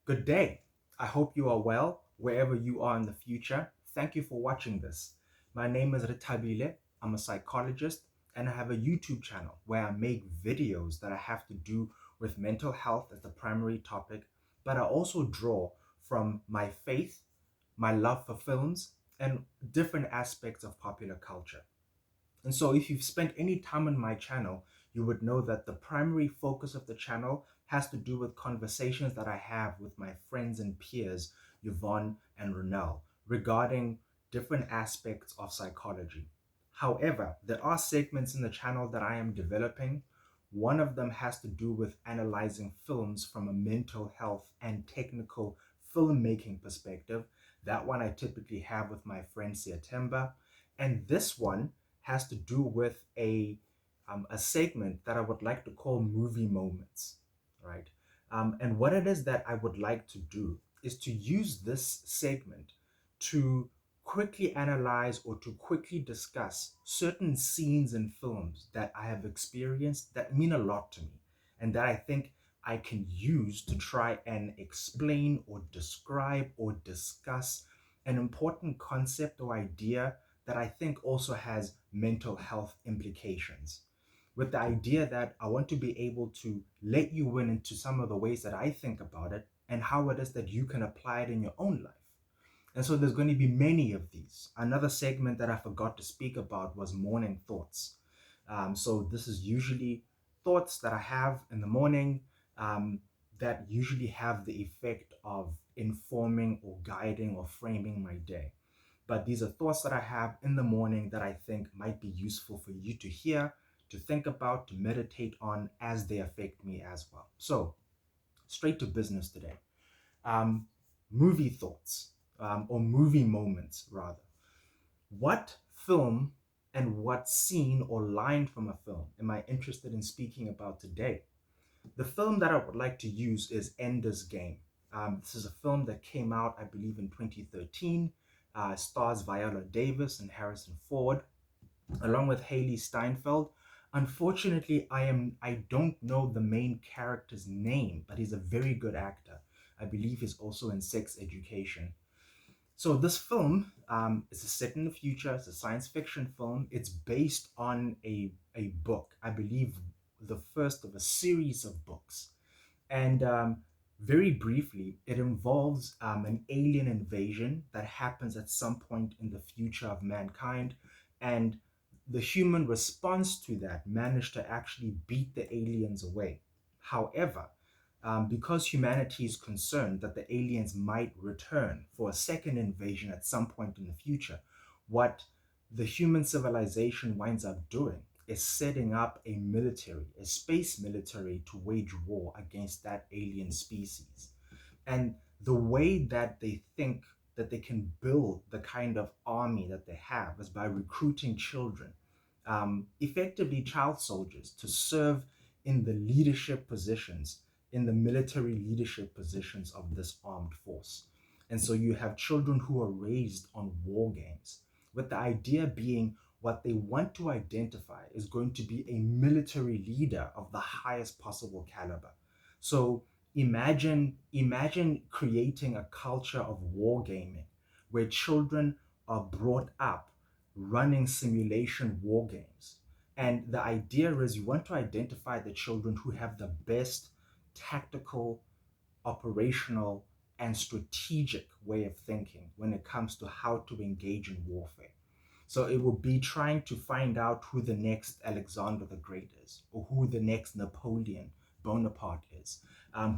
Good day. I hope you are well wherever you are in the future. Thank you for watching this. My name is Ritabile. I'm a psychologist and I have a YouTube channel where I make videos that I have to do with mental health as the primary topic, but I also draw from my faith, my love for films, and different aspects of popular culture. And so, if you've spent any time on my channel, you would know that the primary focus of the channel has to do with conversations that I have with my friends and peers, Yvonne and Ronell, regarding different aspects of psychology. However, there are segments in the channel that I am developing. One of them has to do with analyzing films from a mental health and technical filmmaking perspective. That one I typically have with my friend Siatemba. And this one has to do with a segment that I would like to call movie moments, right? And what it is that I would like to do is to use this segment to quickly analyze or to quickly discuss certain scenes in films that I have experienced that mean a lot to me and that I think I can use to try and explain or describe or discuss an important concept or idea that I think also has mental health implications. With the idea that I want to be able to let you in into some of the ways that I think about it and how it is that you can apply it in your own life. And so there's going to be many of these. Another segment that I forgot to speak about was morning thoughts. So this is usually thoughts that I have in the morning um, that usually have the effect of informing or guiding or framing my day. But these are thoughts that I have in the morning that I think might be useful for you to hear, to think about, to meditate on as they affect me as well. So, straight to business today. Um, Movie thoughts, or movie moments, rather. What film and what scene or line from a film am I interested in speaking about today? The film that I would like to use is Ender's Game. This is a film that came out, I believe, in 2013. Stars Viola Davis and Harrison Ford, along with Haley Steinfeld. Unfortunately, I don't know the main character's name, but he's a very good actor. I believe he's also in Sex Education. So this film is set in the future. It's a science fiction film. It's based on a book, I believe, the first of a series of books. And very briefly, it involves an alien invasion that happens at some point in the future of mankind. And the human response to that managed to actually beat the aliens away. However, because humanity is concerned that the aliens might return for a second invasion at some point in the future, what the human civilization winds up doing is setting up a military, a space military to wage war against that alien species. And the way that they think that they can build the kind of army that they have is by recruiting children, effectively child soldiers, to serve in the leadership positions, in the military leadership positions of this armed force. And so you have children who are raised on war games, with the idea being what they want to identify is going to be a military leader of the highest possible caliber. So imagine creating a culture of wargaming where children are brought up running simulation war games. And the idea is you want to identify the children who have the best tactical, operational, and strategic way of thinking when it comes to how to engage in warfare. So it will be trying to find out who the next Alexander the Great is, or who the next Napoleon Bonaparte is,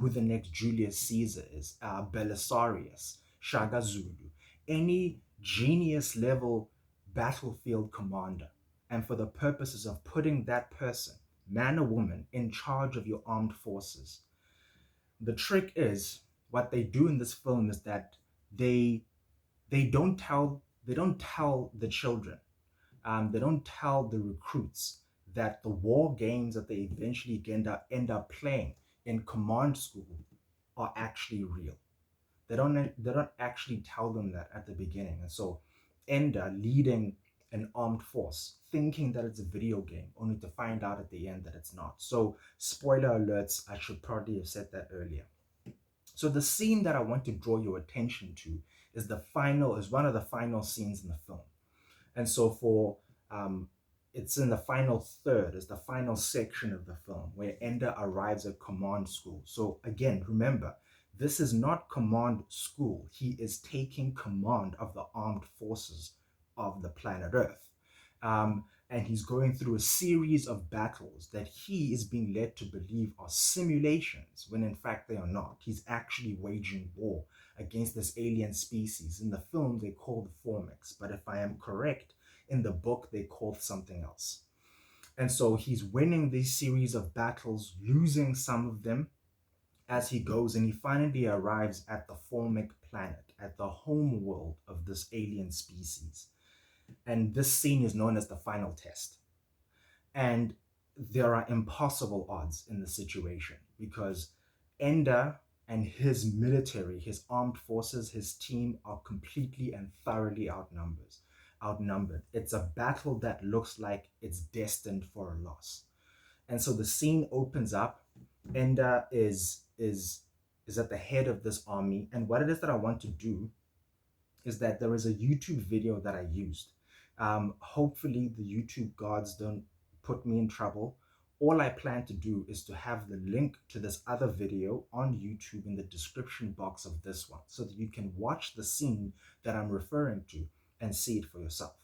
who the next Julius Caesar is, Belisarius, Shaka Zulu, any genius level battlefield commander. And for the purposes of putting that person, man or woman, in charge of your armed forces. The trick is what they do in this film is that they they don't tell the children, they don't tell the recruits that the war games that they eventually end up playing in command school are actually real. They don't actually tell them that at the beginning. And so Ender leading an armed force thinking that it's a video game only to find out at the end that it's not. So spoiler alerts, I should probably have said that earlier. So the scene that I want to draw your attention to is one of the final scenes in the film. And so um, it's in the final third, is the final section of the film where Ender arrives at command school. So again, remember, this is not command school. He is taking command of the armed forces of the planet Earth. And he's going through a series of battles that he is being led to believe are simulations, when in fact they are not. He's actually waging war against this alien species. In the film, they call the Formics, but if I am correct, in the book, they call something else. And so he's winning these series of battles, losing some of them as he goes, and he finally arrives at the Formic planet, at the home world of this alien species. And this scene is known as the final test. And there are impossible odds in the situation because Ender and his military, his armed forces, his team are completely and thoroughly outnumbered. It's a battle that looks like it's destined for a loss. And so the scene opens up. Ender is at the head of this army. And what it is that I want to do is that there is a YouTube video that I used. Hopefully, the YouTube gods don't put me in trouble. All I plan to do is to have the link to this other video on YouTube in the description box of this one so that you can watch the scene that I'm referring to and see it for yourself.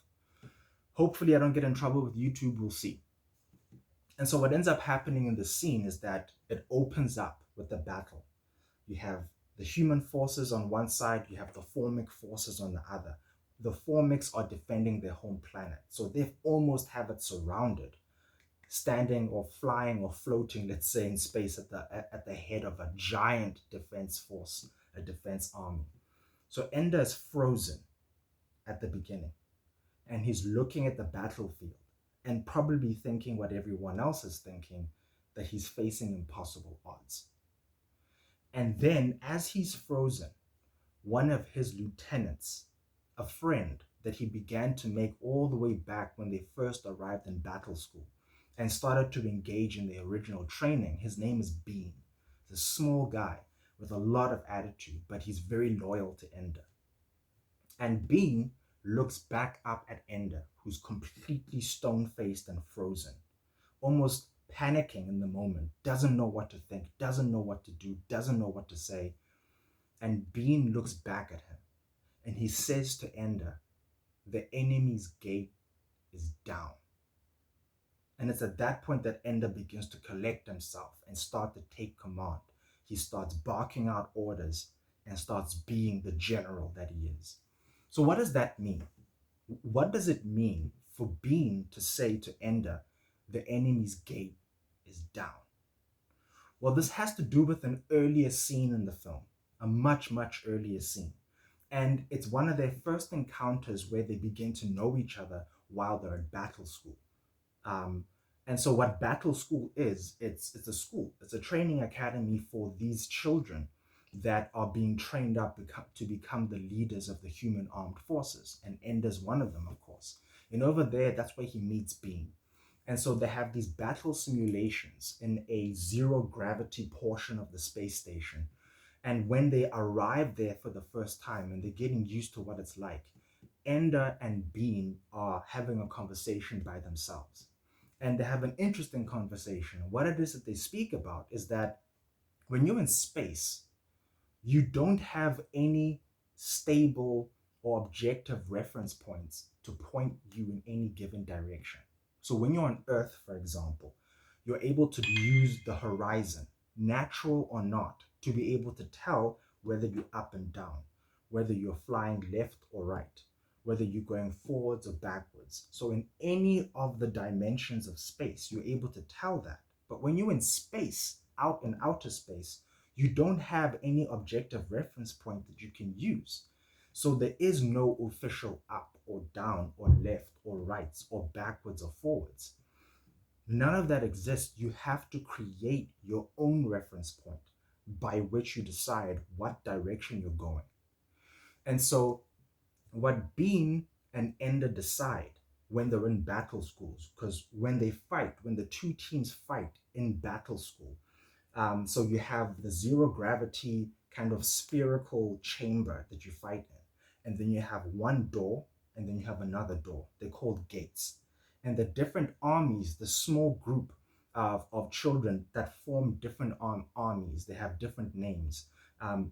Hopefully, I don't get in trouble with YouTube. We'll see. And so, what ends up happening in the scene is that it opens up with the battle. You have the human forces on one side, you have the Formic forces on the other. The Formics are defending their home planet, so they almost have it surrounded, standing or flying or floating, let's say, in space at the head of a giant defense force, a defense army. So Ender is frozen at the beginning, and he's looking at the battlefield and probably thinking what everyone else is thinking, that he's facing impossible odds. And then, as he's frozen, one of his lieutenants, a friend that he began to make all the way back when they first arrived in battle school and started to engage in the original training, his name is Bean. He's a small guy with a lot of attitude, but he's very loyal to Ender. And Bean looks back up at Ender, who's completely stone-faced and frozen, almost panicking in the moment, doesn't know what to think, doesn't know what to do, doesn't know what to say. And Bean looks back at him and he says to Ender, "The enemy's gate is down." And it's at that point that Ender begins to collect himself and start to take command. He starts barking out orders and starts being the general that he is. So what does that mean? What does it mean for Bean to say to Ender, "The enemy's gate is down"? Well, this has to do with an earlier scene in the film, a much, much earlier scene. And it's one of their first encounters where they begin to know each other while they're in battle school. Um, and so what battle school is, it's a school, it's a training academy for these children that are being trained up to become the leaders of the human armed forces. And Ender's one of them, of course. And over there, that's where he meets Bean. And so they have these battle simulations in a zero gravity portion of the space station. And when they arrive there for the first time and they're getting used to what it's like, Ender and Bean are having a conversation by themselves. And they have an interesting conversation. What it is that they speak about is that when you're in space, you don't have any stable or objective reference points to point you in any given direction. So when you're on Earth, for example, you're able to use the horizon, natural or not, to be able to tell whether you're up and down, whether you're flying left or right, whether you're going forwards or backwards. So in any of the dimensions of space, you're able to tell that. But when you're in space, out in outer space, you don't have any objective reference point that you can use. So there is no official up or down or left or right or backwards or forwards. None of that exists. You have to create your own reference point by which you decide what direction you're going. And so what Bean and Ender decide when they're in battle schools, because when they fight, when the two teams fight in battle school, so you have the zero gravity kind of spherical chamber that you fight in. And then you have one door, and then you have another door. They're called gates. And the different armies, the small group of children that form different armies, they have different names.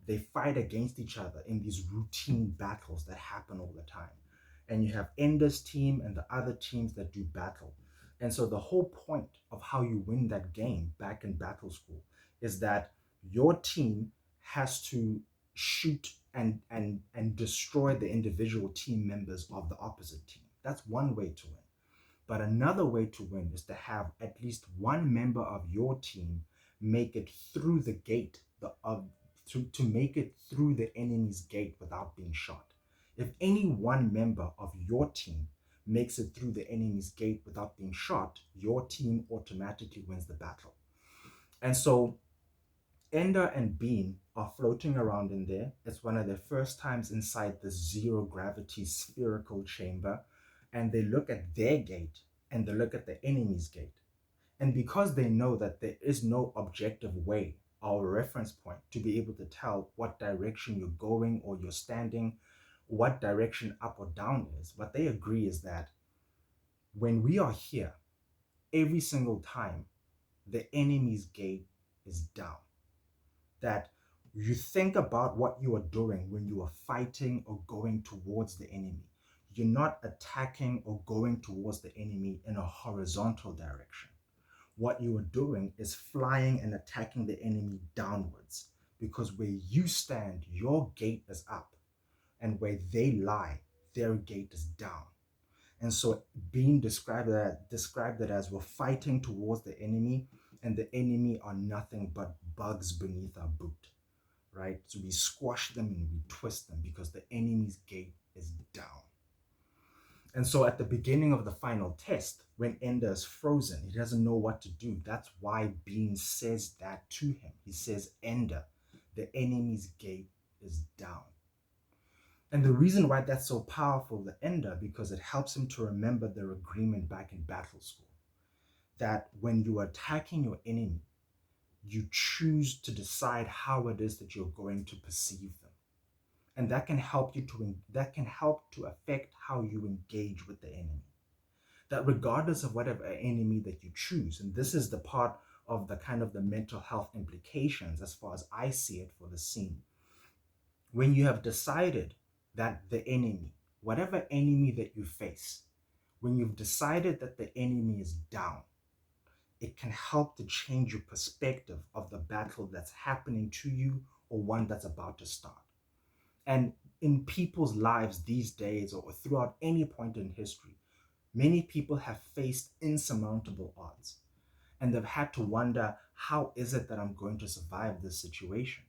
They fight against each other in these routine battles that happen all the time. And you have Ender's team and the other teams that do battle. And so the whole point of how you win that game back in battle school is that your team has to shoot and destroy the individual team members of the opposite team. That's one way to win. But another way to win is to have at least one member of your team make it through the gate to make it through the enemy's gate without being shot. If any one member of your team makes it through the enemy's gate without being shot, your team automatically wins the battle. And so Ender and Bean are floating around in there. It's one of their first times inside the zero gravity spherical chamber. And they look at their gate and they look at the enemy's gate. And because they know that there is no objective way or reference point to be able to tell what direction you're going or you're standing, what direction up or down is, what they agree is that when we are here, every single time, the enemy's gate is down. That you think about what you are doing when you are fighting or going towards the enemy. You're not attacking or going towards the enemy in a horizontal direction. What you are doing is flying and attacking the enemy downwards, because where you stand, your gate is up, and where they lie, their gate is down. And so being described it as we're fighting towards the enemy, and the enemy are nothing but bugs beneath our boot, right? So we squash them and we twist them because the enemy's gate is down. And so at the beginning of the final test, when Ender is frozen, he doesn't know what to do. That's why Bean says that to him. He says, Ender, the enemy's gate is down. And the reason why that's so powerful, the Ender, because it helps him to remember their agreement back in battle school. That when you are attacking your enemy, you choose to decide how it is that you're going to perceive them. And that can help to affect how you engage with the enemy. That regardless of whatever enemy that you choose, and this is the part of the kind of the mental health implications as far as I see it for the scene. When you have decided that the enemy, whatever enemy that you face, when you've decided that the enemy is down, it can help to change your perspective of the battle that's happening to you or one that's about to start. And in people's lives these days or throughout any point in history, many people have faced insurmountable odds, and they've had to wonder, how is it that I'm going to survive this situation?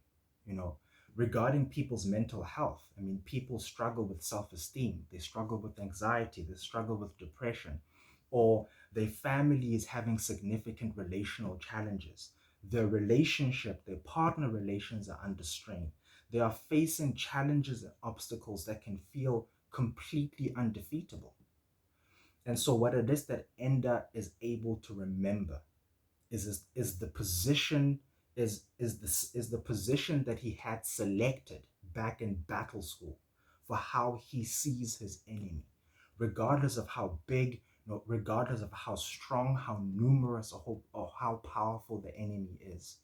You know, regarding people's mental health, I mean, people struggle with self-esteem, they struggle with anxiety, they struggle with depression, or their family is having significant relational challenges. Their relationship, their partner relations are under strain. They are facing challenges and obstacles that can feel completely undefeatable. And so what it is that Enda is able to remember is the position is the position that he had selected back in battle school for how he sees his enemy, regardless of how big, no, regardless of how strong, how numerous, or how powerful the enemy is.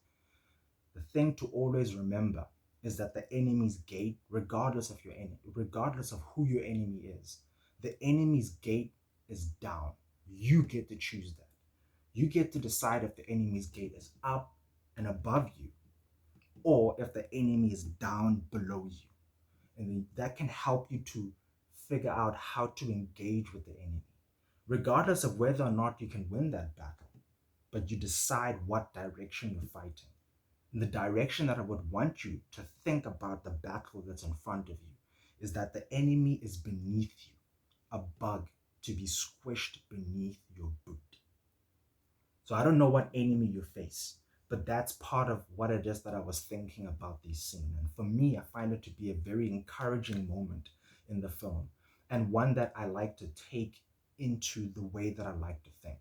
The thing to always remember is that the enemy's gate, regardless of your enemy, regardless of who your enemy is, the enemy's gate is down. You get to choose that. You get to decide if the enemy's gate is up and above you, or if the enemy is down below you. And then that can help you to figure out how to engage with the enemy, regardless of whether or not you can win that battle. But you decide what direction you're fighting. And the direction that I would want you to think about the battle that's in front of you is that the enemy is beneath you, a bug to be squished beneath your boot. So I don't know what enemy you face, but that's part of what it is that I was thinking about this scene. And for me, I find it to be a very encouraging moment in the film, and one that I like to take into the way that I like to think.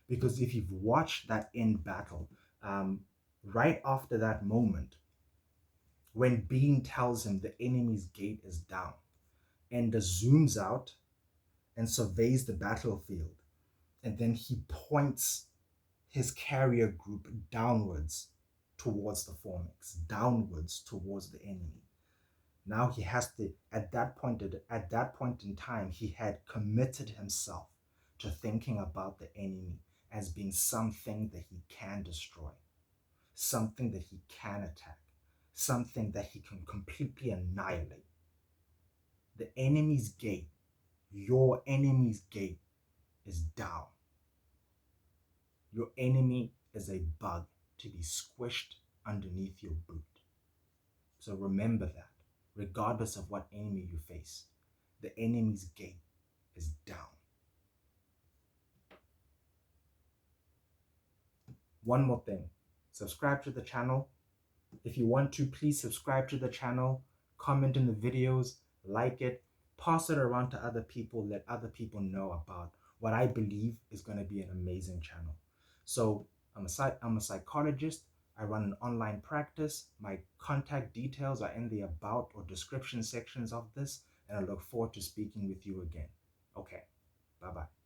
Because if you've watched that end battle, right after that moment, when Bean tells him the enemy's gate is down. Ender zooms out and surveys the battlefield, and then he points his carrier group downwards towards the Formex, downwards towards the enemy. Now he has to, at that point in time, he had committed himself to thinking about the enemy as being something that he can destroy, something that he can attack, something that he can completely annihilate. The enemy's gate, your enemy's gate, is down. Your enemy is a bug to be squished underneath your boot. So remember that, regardless of what enemy you face, the enemy's gate is down. One more thing, subscribe to the channel. If you want to, please subscribe to the channel, comment in the videos, like it, pass it around to other people, let other people know about what I believe is going to be an amazing channel. So I'm a psychologist. I run an online practice. My contact details are in the about or description sections of this, and I look forward to speaking with you again. Okay, bye-bye.